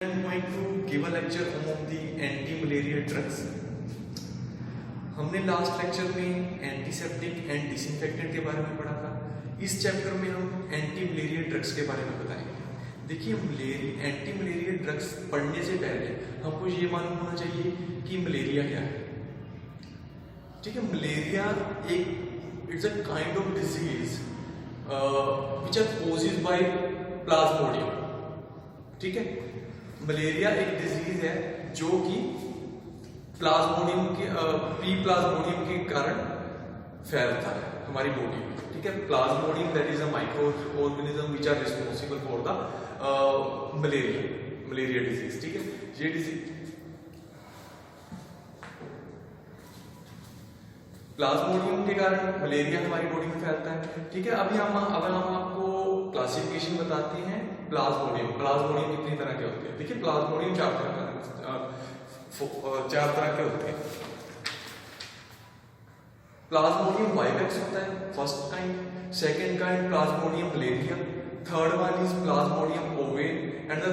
I'm going to give a lecture on the anti-malaria drugs. हमने last lecture में antiseptic and disinfectant के बारे में पढ़ा था। इस चैप्टर में हम एंटी मलेरिया ड्रग्स के बारे में बताएंगे। देखिए, एंटी मलेरिया ड्रग्स पढ़ने से पहले हमको ये मालूम होना चाहिए कि मलेरिया क्या है। ठीक है, मलेरिया एक it's a kind of disease which are caused by plasmodium. ठीक है, मलेरिया एक डिजीज है जो कि प्लाज्मोडियम के प्लाज्मोडियम के कारण फैलता है हमारी बॉडी में। ठीक है, plasmodium that is a micro organism which are responsible for the malaria disease. ठीक है, ये डिजीज प्लाज्मोडियम के कारण मलेरिया हमारी बॉडी में फैलता है। ठीक है, अभी हम आपको क्लासिफिकेशन बताते हैं। प्लाज्मोडियम कितनी तरह के होते हैं। देखिए, प्लाज्मोडियम चार तरह के होते हैं। प्लाज्मोडियम वाइवेक्स होता है first kind, second kind plasmodium malaria, third one is plasmodium ovale and the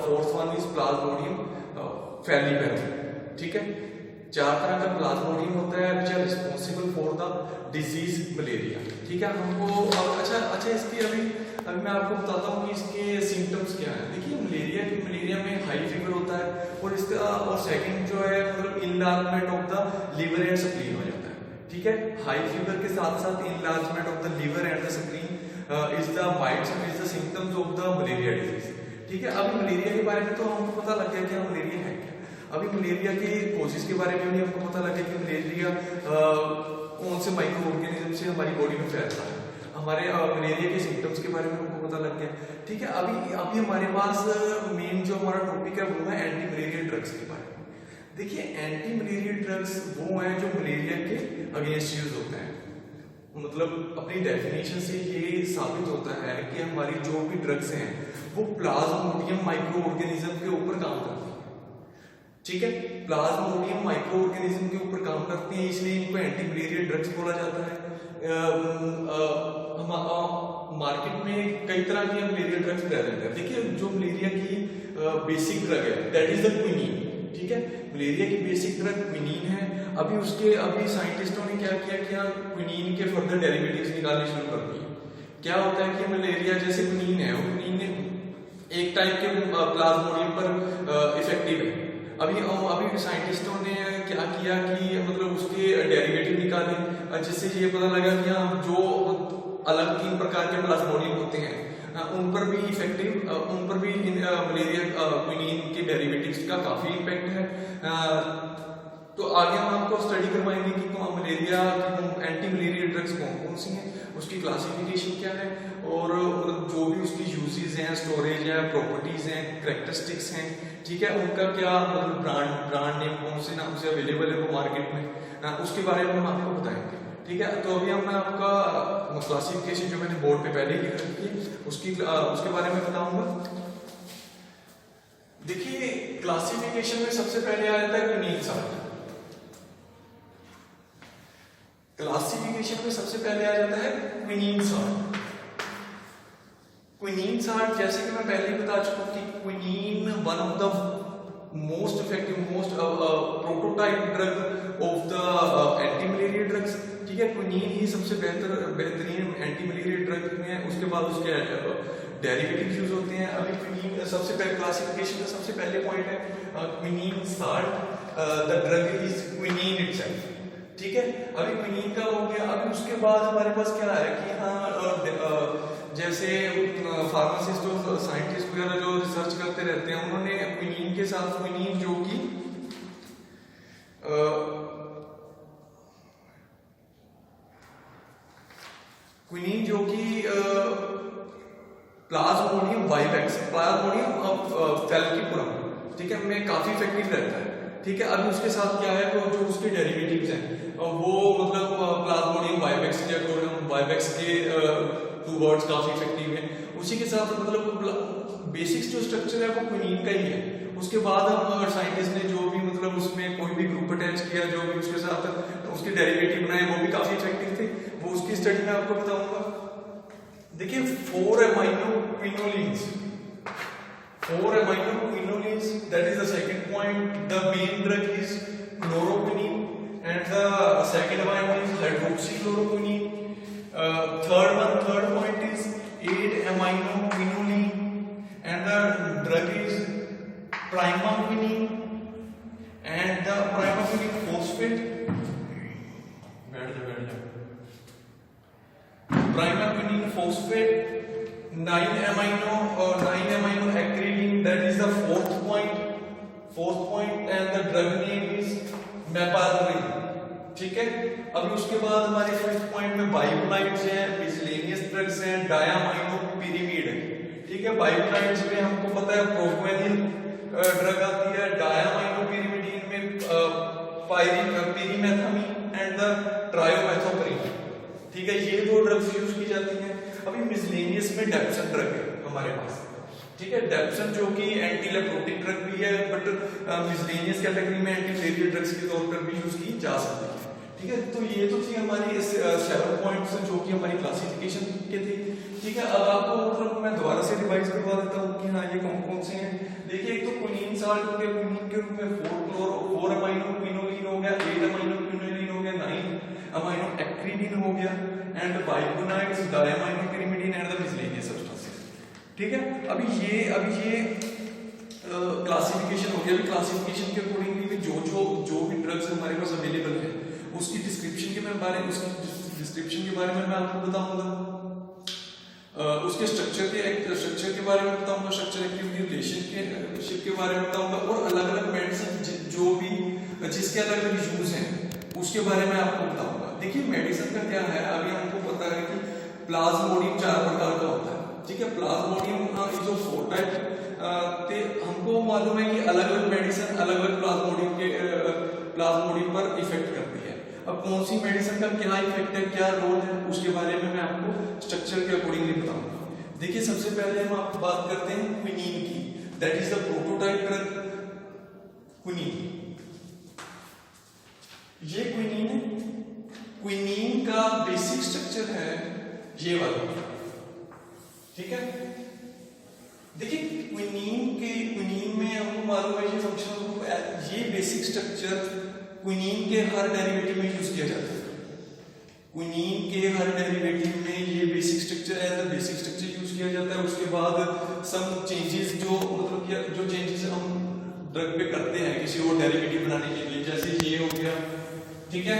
fourth one is plasmodium falciparum. ठीक है, चार तरह का प्लाज्मोडियम होता है which are responsible for the disease malaria. ठीक है, हमको अच्छा इसकी अभी मैं आपको बताता हूँ कि इसके सिम्टम्स क्या है। देखिए, मलेरिया में हाई फीवर होता है और सेकंड जो है मतलब enlargement of the liver and spleen हो जाता है। ठीक है, हाई फीवर के साथ साथ enlargement of the liver and the spleen is the symptoms of the malaria disease. ठीक है, अभी मलेरिया के बारे में तो हमको पता लग गया कि मलेरिया है क्या। अभी मलेरिया के कोशिश के बारे में भी हमको पता लग गया कि मलेरिया कौन से माइक्रो ऑर्गेनिज्म से हमारी बॉडी में फैलता है। हमारे मलेरिया के सिम्टम्स के बारे में हमको पता लग गया। ठीक है, अभी हमारे पास मेन जो हमारा टॉपिक है वो है एंटी मलेरिया ड्रग्स के बारे में। देखिए, एंटी मलेरिया ड्रग्स वो हैं जो मलेरिया के अगेंस्ट यूज होते हैं। मतलब अपनी डेफिनेशन से ये साबित होता है कि हमारी जो भी ड्रग्स हैं वो प्लाज्मोडियम माइक्रो ऑर्गेनिज्म के ऊपर काम करती है। ठीक है, प्लाज्मोडियम माइक्रो ऑर्गेनिज्म के ऊपर काम करती हैं, इसलिए इनको एंटी मलेरिया ड्रग्स बोला जाता है। मार्केट में कई तरह की मलेरिया ड्रग्स प्रेजेंट है। देखिए, जो मलेरिया की बेसिक ड्रग है दैट इज द क्विनीन। ठीक है, मलेरिया की बेसिक ड्रग क्विनीन है। अभी साइंटिस्टों ने क्या किया कि क्विनीन के फर्दर डेरिवेटिव्स निकालने शुरू कर दिए। क्या होता है कि मलेरिया जैसे क्विनीन है, वो क्विनीन एक टाइप के प्लाज्मोडियम पर इफेक्टिव है। अभी साइंटिस्टों ने क्या किया कि मतलब उसके डेरिवेटिव निकाले, जिससे ये पता लगा कि जो अलग तीन प्रकार के प्लाज्मोडियम होते हैं उन पर भी मलेरिया क्विनीन के डेरिवेटिव्स का काफी इम्पैक्ट है। तो आगे हम आपको स्टडी करवाएंगे कि मलेरिया एंटी मलेरिया ड्रग्स कौन सी हैं, उसकी क्लासिफिकेशन क्या है और जो भी उसकी यूजेस हैं, स्टोरेज है, प्रॉपर्टीज हैं, कैरेक्टरिस्टिक्स हैं। ठीक है, उनका क्या मतलब ब्रांड नेम कौन से नाम से अवेलेबल है वो मार्केट में, उसके बारे में हम आपको बताएंगे। ठीक है, तो अभी मैं आपका क्लासिफिकेशन जो मैंने बोर्ड पे पहले लिख रखी है उसके बारे में बताऊंगा। देखिए, क्लासिफिकेशन में सबसे पहले आ जाता है क्विनीन साल्ट। क्लासिफिकेशन में सबसे पहले आ जाता है क्विनीन साल्ट। क्विनीन साल्ट जैसे कि मैं पहले ही बता चुका हूं कि quinine one of the most effective prototype drug of the anti malaria drugs. ठीक है, क्विनीन ही सबसे बेहतरीन एंटी मलेरिया ड्रग में, उसके बाद उसके डेरिवेटिव्स यूज होते हैं। अभी क्विनीन सबसे पहले क्लासिफिकेशन का सबसे पहले पॉइंट है quinine salt the drug is quinine itself. ठीक है, अभी क्विनीन का हो गया। अभी उसके बाद हमारे पास क्या है कि जैसे फार्मासिस्ट और साइंटिस्ट वगैरह जो रिसर्च करते रहते हैं, उन्होंने क्विनीन के साथ क्विनीन जो कि प्लाज्मोडियम वाइवेक्स, प्लाज्मोडियम फैलिपेरम, ठीक है, में काफी इफेक्टिव रहता है। ठीक है, अभी उसके साथ क्या है तो जो उसके डेरिवेटिव्स हैं वो मतलब प्लाज्मोडियम वाइवेक्स के अकॉर्डिंग वाइवेक्स के टू वर्ड्स काफी इफेक्टिव है। उसी के साथ मतलब बेसिक्स जो स्ट्रक्चर है वो क्विनीन का ही है। उसके बाद हम साइंटिस्ट ने जो भी मतलब उसमें कोई भी ग्रुप अटैच किया, जो भी उसके साथ उसके डेरिवेटिव बनाए, वो भी काफी इफेक्टिव थे। वो उसकी स्टडी में आपको बताऊंगा। देखिए, 4 amino quinolines 4-aminoquinones, that is the second point. The main drug is chloroquine, and the second one is hydroxychloroquine. Third point is 8-aminoquinoline, and the drug is primaquine, and the primaquine phosphate. Primaquine phosphate, 9-aminoacrylene, that is the fourth point, and the drug name is mepalmin. ठीक है, अभी उसके बाद हमारे fifth point में बाइबोनाइड्स हैं, miscellaneous drugs हैं, डायामाइनोपिरिमिड है। ठीक है, बाइबोनाइड्स में हमको पता है प्रोपेनिल ड्रग आती है, डायामाइनोपिरिमिडीन में पाइरिमेथामिन एंड द ट्रायोमेथोप्रिन। ठीक है, ये दो ड्रग्स यूज की जाती हैं। अभी मिसलेनियस में डेप्सन ड्रग है हमारे पास। ठीक है, डेप्सन जो कि एंटी लेप्रोटिक ड्रग भी है, बट मिसलेनियस कैटेगरी में एंटी मलेरिया ड्रग्स के तौर पर भी यूज की जा सकती है। ठीक है, तो ये तो थी हमारी 7 पॉइंट्स जो कि हमारी क्लासिफिकेशन के थे। ठीक है, अब आपको मतलब मैं दोबारा से रिवाइज करवा देता हूँ कि हाँ ये कौन से हैं। देखिए, एक तो क्विनीन साल्ट हो गया, क्विनीन के रूप में 4-aminoquinoline हो गया, 8-aminoquinoline हो गया, 9-aminoacrylene हो गया, and biguanides, diaminopyrimidine and the miscellaneous substances. ठीक है, अभी ये क्लासिफिकेशन हो गया। अभी क्लासिफिकेशन के अकॉर्डिंगली जो भी ड्रग्स हमारे पास अवेलेबल है उसकी डिस्क्रिप्शन के बारे में मैं आपको बताऊंगा, उसके स्ट्रक्चर के बारे में बताऊंगा, स्ट्रक्चर एक्टिविटी रिलेशनशिप के बारे में बताऊंगा, और अलग अलग मेडिसिन जो भी जिसके अलग अलग यूज हैं उसके बारे में आपको बताऊंगा। देखिए, मेडिसिन का क्या है, अभी हमको पता है कि प्लाज्मोडियम 4 प्रकार का होता है। ठीक है, प्लाज्मोडियम इज ऑफ 4 टाइप। हमको मालूम है कि अलग अलग मेडिसिन अलग अलग प्लाज्मोडियम पर इफेक्ट करती है। अब कौन सी मेडिसिन का क्या इफेक्ट है, क्या रोल है, उसके बारे में मैं आपको स्ट्रक्चर के अकॉर्डिंगली बताऊंगा। देखिए, सबसे पहले हम आपको बात करते हैं क्विनीन की, that is the prototype drug quinine. ये क्विनीन है। क्विनीन का बेसिक स्ट्रक्चर है ये वाला। ठीक है, देखिए क्विनीन में हमको मालूम है ये फंक्शनल ग्रुप, ये बेसिक स्ट्रक्चर क्विनीन के हर डेरिवेटिव में यूज किया जाता है। क्विनीन के हर डेरिवेटिव में ये बेसिक स्ट्रक्चर यूज किया जाता है। उसके बाद सम चेंजेस जो चेंजेस हम ड्रग पे करते हैं किसी और डेरिवेटिव बनाने के लिए, जैसे ये हो गया। ठीक है,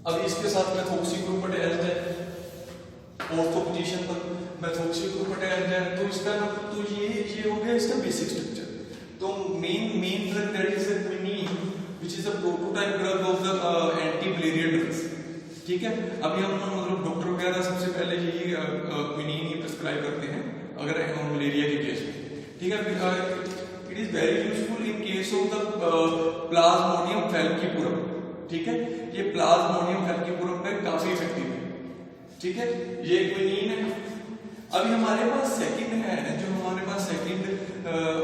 अब इसके साथ मेथोक्सी ग्रुप अटैच्ड है, ऑर्थो पोजीशन पर मेथोक्सी ग्रुप अटैच्ड है, तो इसका ये हो गया इसका बेसिक स्ट्रक्चर। तो main drug that is the quinine which is a prototype drug of the anti-malaria drugs। ठीक है, अभी हम मतलब डॉक्टर वगैरह सबसे पहले यही क्विनीन ही प्रिस्क्राइब करते हैं अगर मलेरिया के केस में। ठीक है, it is very useful in case of the plasmodium falciparum. ठीक है, ये प्लाज्मोडियम फैल्कीपुरम पे काफी इफेक्टिव है। ठीक है, ये क्विनीन है। अभी हमारे पास सेकंड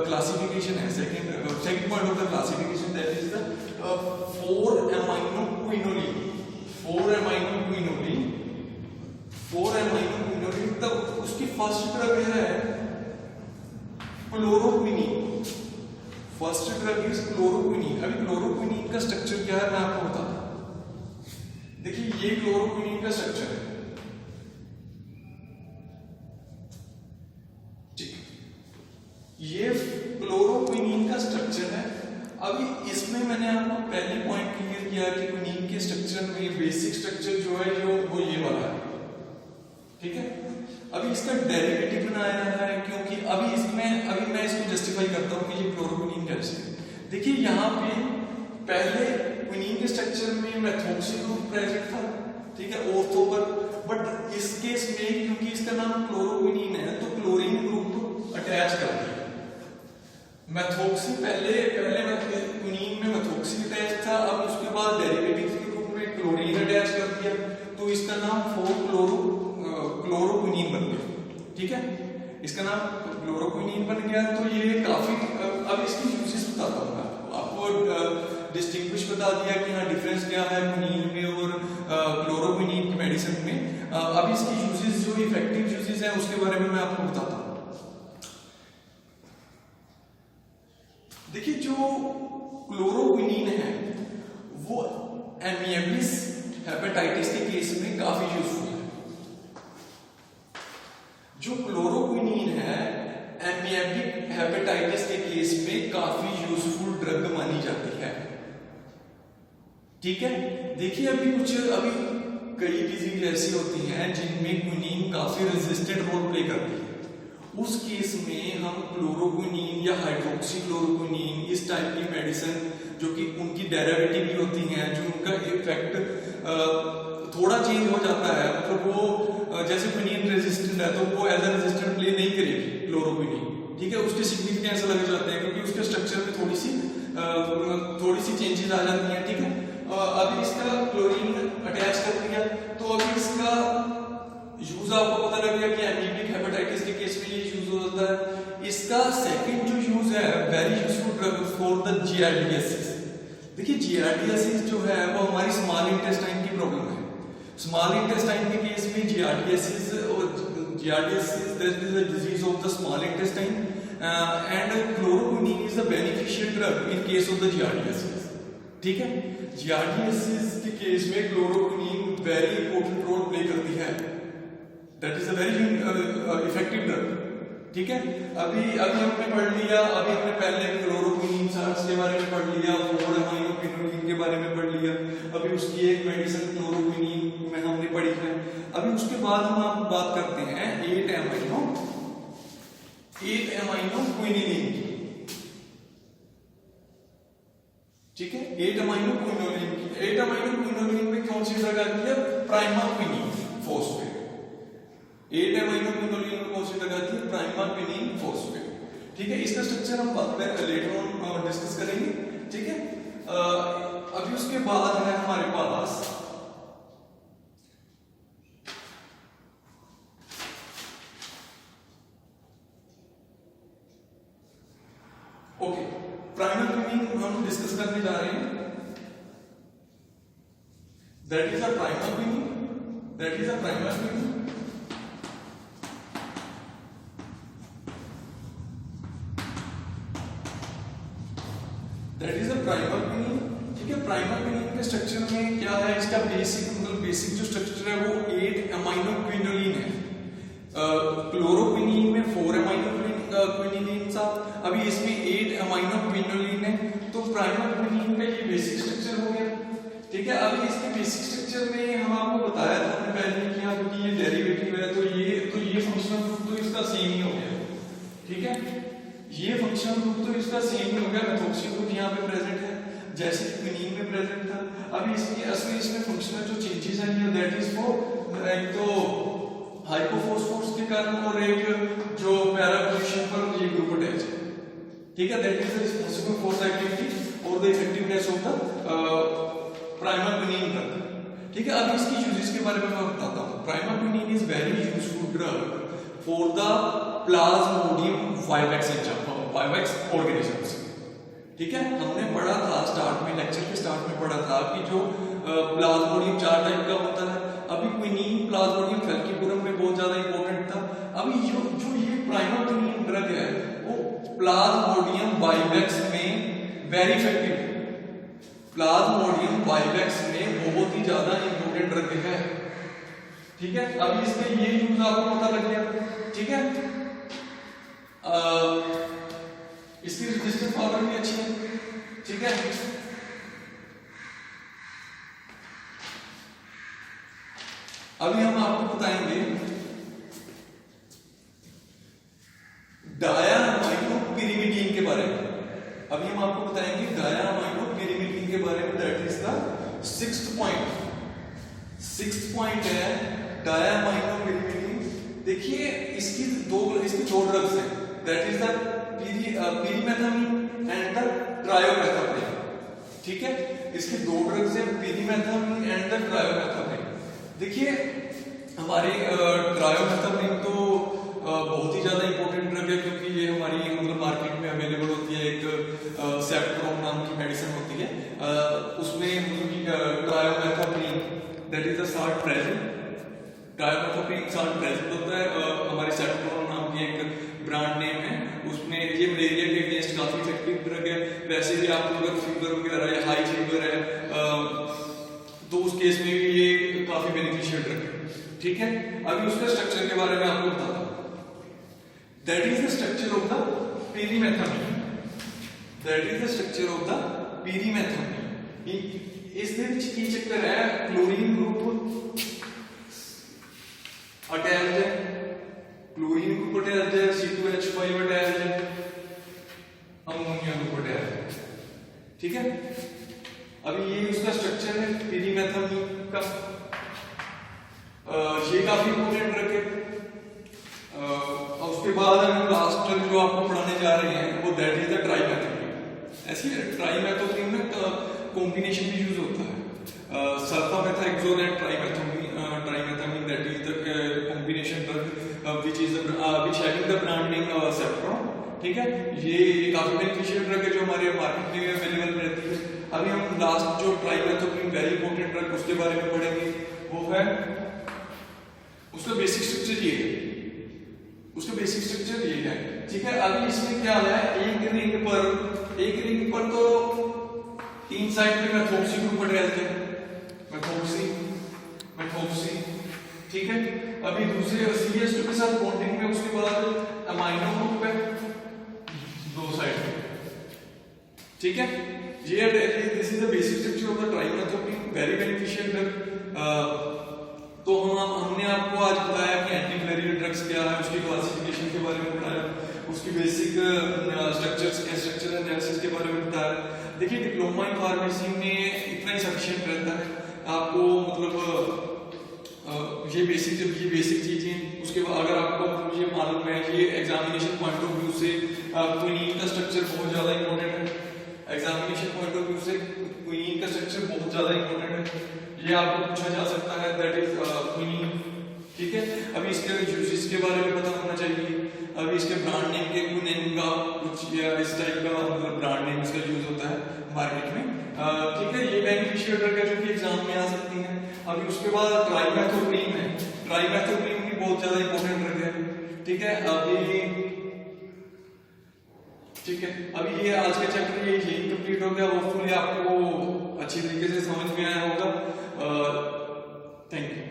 क्लासिफिकेशन है, second point of the classification, that is the 4-aminoquinoline। तब उसकी फर्स्ट ड्रग है chloroquine. First drug is chloroquine. अभी क्लोरोक्विनीन का स्ट्रक्चर क्या है मैं आपको बताता हूं। देखिए, ये क्लोरोक्विनीन का स्ट्रक्चर है। ये क्लोरोक्विनीन का स्ट्रक्चर है। अभी इसमें मैंने आपको पहले पॉइंट क्लियर किया कि क्विनीन के स्ट्रक्चर में बेसिक स्ट्रक्चर जो है वो ये वाला है। ठीक है, अभी इसका डेरिवेटिव बनाया है, क्योंकि अभी मैं इसको जस्टिफाई करता हूं कि ये क्लोरोक्विनीन कैसे है। देखिए, यहाँ पे पहले क्विनीन के स्ट्रक्चर में मेथोक्सी ग्रुप प्रेजेंट था। ठीक है, ऑर्थो पर, बट इस केस में क्योंकि इसका नाम क्लोरोक्विनीन है तो क्लोरीन ग्रुप अटैच कर दिया। मेथोक्सी पहले क्विनीन में मेथोक्सी अटैच था, अब उसके बाद डेरिवेटिव के रूप में क्लोरीन अटैच कर दिया, तो इसका नाम 4-क्लोरोक्विनीन बन गया। ठीक है, इसका नाम क्लोरोक्विनीन बन गया। तो ये काफी, अब इसकी यूजेस बताता हूँ मैं आपको डिस्टिंग्विश बता दिया कि हाँ डिफरेंस क्या है क्विनीन में और क्लोरोक्विनीन की मेडिसिन में। अब इसकी यूजेस जो इफेक्टिव यूजेस हैं उसके बारे में मैं आपको बताता हूँ। देखिए जो क्लोरोक्विनीन है वो एमिएबिस हेपेटाइटिस के केस में काफी यूजफुल है। जो क्लोरोक्विनीन है एमिएबिक हेपेटाइटिस के केस में काफी यूजफुल ड्रग मानी जाती है। ठीक है, देखिए अभी कई डिजीज ऐसी होती हैं जिनमें क्विनीन काफी रेजिस्टेंट रोल प्ले करती है। उस केस में हम क्लोरोक्विनीन या हाइड्रोक्सी क्लोरोक्विनीन इस टाइप की मेडिसिन जो कि उनकी डेरिवेटिव भी होती हैं, जो उनका इफेक्ट थोड़ा चेंज हो जाता है, मतलब वो जैसे क्विनीन रेजिस्टेंट है तो वो एज ए रेजिस्टेंट प्ले नहीं करेगी क्लोरोक्विनीन। ठीक है, उसके सिग्निफिकेंस अलग हो जाते हैं क्योंकि उसके स्ट्रक्चर में थोड़ी सी चेंजेस आ जाती हैं। ठीक है, अभी इसका क्लोरीन अटैच कर दिया तो अभी इसका यूज आपको पता लग गया कि एमिएबिक हेपेटाइटिस के केस में ये यूज होता है। इसका सेकंड जो यूज है very useful drug for the giardiasis. देखिए जियार्डियासिस जो है वो हमारी स्मॉल इंटेस्टाइन की प्रॉब्लम है। स्मॉल इंटेस्टाइन के केस में giardiasis that is a disease of the small intestine and chloroquine is a beneficial drug in case of the giardiasis. ठीक है, जियार्डियासिस के केस में chloroquine very important role play करती है। That is a very effective drug. ठीक है, अभी हमने पढ़ लिया, अभी हमने पहले क्लोरोक्विनीन के बारे में पढ़ लिया, 4-अमाइनोक्विनोलिन के बारे में पढ़ लिया, अभी उसकी एक मेडिसिन क्लोरोक्विनीन में हमने पढ़ी है। अभी उसके बाद हम आप बात करते हैं 8-अमाइनोक्विनोलिन की। ठीक है, 8-अमाइनोक्विनोलिन की। 8-अमाइनोक्विनोलिन में कौन सी ड्रग आती है? प्राइमाक्विनीन फॉस्फेट। 8-अमाइनोक्विनोलिन में कौन सी ड्रग आती है? प्राइमाक्विनीन फॉस्फेट। ठीक है, इसका स्ट्रक्चर हम बाद में लेटर ऑन डिस्कस करेंगे। ठीक है, अभी उसके बाद है हमारे पास ओके प्राइमाक्विनीन हम डिस्कस करने जा रहे हैं। That is a primaquine. That is a primaquine. That is a primaquine. ठीक है, प्राइमाक्विनीन के स्ट्रक्चर में क्या है? इसका बेसिक जो स्ट्रक्चर है वो 8-अमाइनोक्विनोलिन है। क्लोरोक्विनीन में 4-अमाइनोक्विनोलिन था, अभी इसमें 8-अमाइनोक्विनोलिन है। तो प्राइमाक्विनीन का ये बेसिक स्ट्रक्चर हो गया। ठीक है, अभी इसके बेसिक स्ट्रक्चर में हम आपको बताया था हमने पहले कि क्योंकि ये डेरिवेटिव है तो ये फंक्शनल ग्रुप तो इसका सेम ही हो गया। ठीक है, ये फंक्शनल ग्रुप तो इसका सेम ही हो गया। मेथोक्सी ग्रुप यहाँ पे प्रेजेंट है जैसे क्विनीन में प्रेजेंट था। अभी इसमें फंक्शनल जो चेंजेस हैं दैट इज फॉर एक तो हाइपोफॉस्फोरस के कारण और एक जो पैरा पोजीशन पर ये ग्रुप अटैच है। ठीक है, that is responsible for the activity और the effectiveness of the primaquine drug. ठीक है, अब इसकी यूजेस के बारे में मैं बताता हूँ। Primaquine is very useful drug for the plasmodium vivax organisms. ठीक है, हमने पढ़ा था स्टार्ट में, लेक्चर के स्टार्ट में पढ़ा था कि जो प्लाज्मोडियम 4 टाइप का होता है। अभी क्विनीन प्लाज्मोडियम फैल्किपुरम में बहुत ज्यादा इंपॉर्टेंट था। अभी जो ये प्राइमाक्विनीन ड्रग है वो प्लाज्मोडियम वाइवेक्स में वेरी इफेक्टिव है। प्लाज्मोडियम वाइवेक्स में बहुत ही ज्यादा इंपॉर्टेंट ड्रग है। ठीक है, अभी इसमें ये यूज आपको पता लग गया। ठीक है, इसकी रेजिस्टेंस पावर भी अच्छी है। ठीक है, अभी हम आपको बताएंगे डायामाइनोपिरिमिडीन के बारे में। अभी हम आपको बताएंगे डायामाइनोपिरिमिडीन के बारे में। That is the sixth point है डायामाइनोपिरिमिडीन। देखिए इसकी दो ड्रग्स हैं, that is the pyrimethamine and the trimethamine. ठीक है, इसके दो ड्रग्स हैं, पिरिमेथामिन एंड द ट्रायोमेथामिन। देखिए हमारी ट्रायोमेथामिन तो बहुत ही ज्यादा इंपॉर्टेंट ड्रग है क्योंकि ये हमारी मतलब मार्केट में अवेलेबल होती है। एक सेप्ट्रोम नाम की मेडिसिन होती है, उसमें trimethamine that is the salt present. Trimethamine salt present होता है। हमारी सेप्ट्रोम नाम की एक ब्रांड नेम है, उसमें ये मलेरिया के अगेंस्ट काफी इफेक्टिव ड्रग है। वैसे भी आपको अगर फीवर वगैरह है, हाई फीवर है, तो उस केस में भी ये काफी बेनिफिशियल ड्रग है। ठीक है, अभी उसका स्ट्रक्चर के बारे में आपको बताता हूं। That is the structure of the pyrimethamine। That is the structure of the pyrimethamine। ਇਸ ਦੇ ਵਿੱਚ ਕੀ ਚੱਕਰ ਹੈ, क्लोरीन ग्रुप अटैच्ड है, क्लोरीन ग्रुप अटैच्ड है, C2H5 अटैच्ड है, अमोनिया ग्रुप अटैच्ड है। ठीक है, अभी ये उसका स्ट्रक्चर है pyrimethamine का। ये काफी इंपॉर्टेंट ड्रग है। उसके बाद हम लास्ट ड्रग जो आपको पढ़ाने जा रहे हैं वो दैट इज द ट्राइमेथोप्रीन। ऐसी ट्राइमेथोप्रीन में कॉम्बिनेशन भी यूज होता है, sulfamethoxazole and trimethamine that is the combination drug which having the brand name Septran. ठीक है, ये काफी बेनिफिशियल ड्रग है जो हमारे मार्केट में अवेलेबल रहती है। अभी हम लास्ट जो ट्राइमेथोप्रीन वेरी इंपॉर्टेंट ड्रग उसके बारे में पढ़ेंगे, वो है उसका बेसिक स्ट्रक्चर ये है, उसका बेसिक स्ट्रक्चर ये है। ठीक है, अभी इसमें क्या है, एक रिंग पर तो तीन साइड पे मेथोक्सी ग्रुप अटैच्ड है, मेथोक्सी। ठीक है, अभी दूसरे CH2 के साथ बॉन्डिंग में उसके बाद अमाइनो ग्रुप है दो साइड पे। ठीक है, ये this is the basic structure of the trimethoprim, very beneficial drug. तो हमने आपको आज बताया कि एंटी मलेरियल ड्रग्स क्या है, उसकी क्लासिफिकेशन के बारे में पढ़ाया, उसकी बेसिक स्ट्रक्चर एनालिसिस के बारे में बताया। देखिए, डिप्लोमा इन फार्मेसी में इतना ही सफिशिएंट रहता है आपको, मतलब ये बेसिक चीजें। उसके बाद अगर आपको ये मालूम है, ये एग्जामिनेशन पॉइंट ऑफ व्यू से क्विनीन का स्ट्रक्चर बहुत ज्यादा इंपॉर्टेंट है। एग्जामिनेशन पॉइंट ऑफ व्यू से क्विनीन का स्ट्रक्चर बहुत ज्यादा इंपॉर्टेंट है, ये आपको पूछा जा सकता है, दैट इज क्विनीन। ठीक है, अभी इसके यूजेस के बारे में पता होना चाहिए। अभी इसके ब्रांड नेम के नेम का कुछ या इस टाइप का मतलब ब्रांड नेम इसका यूज होता है मार्केट में। ठीक है, ये बेनिफिशियल ड्रग है जो कि एग्जाम में आ सकती है। अभी उसके बाद ट्राइमेथोप्रीन है, ट्राइमेथोप्रीन भी बहुत ज्यादा इंपॉर्टेंट ड्रग है। ठीक है, अभी ये आज का चैप्टर ये कंप्लीट हो गया। होपफुली आपको अच्छी तरीके से समझ में आया होगा। Thank you.